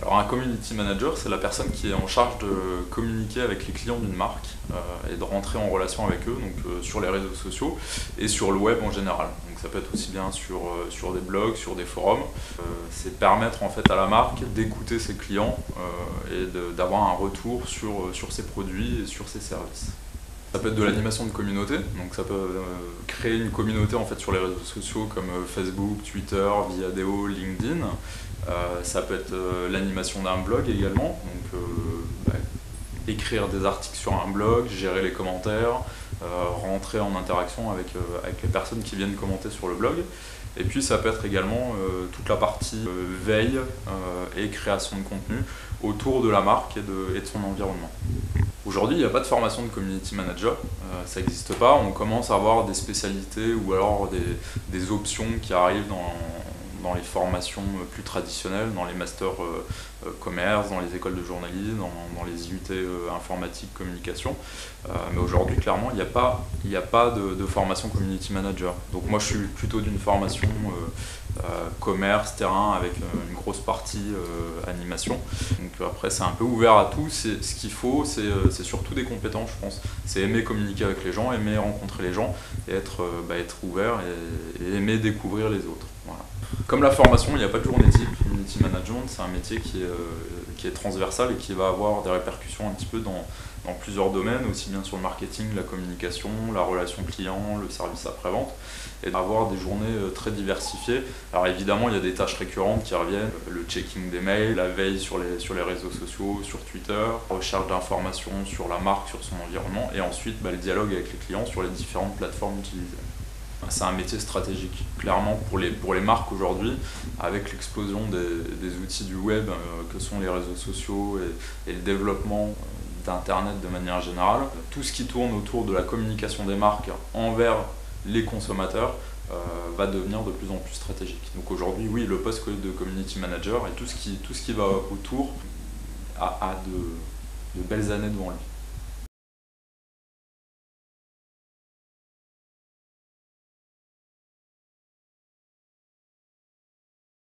Alors un community manager, c'est la personne qui est en charge de communiquer avec les clients d'une marque et de rentrer en relation avec eux, donc sur les réseaux sociaux et sur le web en général. Donc ça peut être aussi bien sur des blogs, sur des forums. C'est permettre en fait à la marque d'écouter ses clients et d'avoir un retour sur ses produits et sur ses services. Ça peut être de l'animation de communauté, donc ça peut créer une communauté en fait sur les réseaux sociaux comme Facebook, Twitter, Viadeo, LinkedIn. Ça peut être l'animation d'un blog également, donc écrire des articles sur un blog, gérer les commentaires, rentrer en interaction avec les personnes qui viennent commenter sur le blog. Et puis ça peut être également toute la partie veille et création de contenu autour de la marque et de son environnement. Aujourd'hui, il n'y a pas de formation de community manager, ça n'existe pas. On commence à avoir des spécialités ou alors des options qui arrivent dans les formations plus traditionnelles, dans les masters commerce, dans les écoles de journalisme, dans les IUT informatique, communication. Mais aujourd'hui, clairement, il n'y a pas de formation community manager. Donc moi, je suis plutôt d'une formation commerce, terrain, avec une grosse partie animation. Donc après, c'est un peu ouvert à tout. Ce qu'il faut, c'est surtout des compétences, je pense. C'est aimer communiquer avec les gens, aimer rencontrer les gens, et être ouvert et aimer découvrir les autres. Voilà. Comme la formation, il n'y a pas de journée type. Community management, c'est un métier qui est transversal et qui va avoir des répercussions un petit peu dans plusieurs domaines, aussi bien sur le marketing, la communication, la relation client, le service après-vente, et d'avoir des journées très diversifiées. Alors évidemment, il y a des tâches récurrentes qui reviennent, le checking des mails, la veille sur les réseaux sociaux, sur Twitter, recherche d'informations sur la marque, sur son environnement, et ensuite le dialogue avec les clients sur les différentes plateformes utilisées. C'est un métier stratégique, clairement, pour les marques aujourd'hui, avec l'explosion des outils du web que sont les réseaux sociaux et le développement d'Internet de manière générale. Tout ce qui tourne autour de la communication des marques envers les consommateurs va devenir de plus en plus stratégique. Donc aujourd'hui, oui, le poste de community manager et tout ce qui va autour a de belles années devant lui.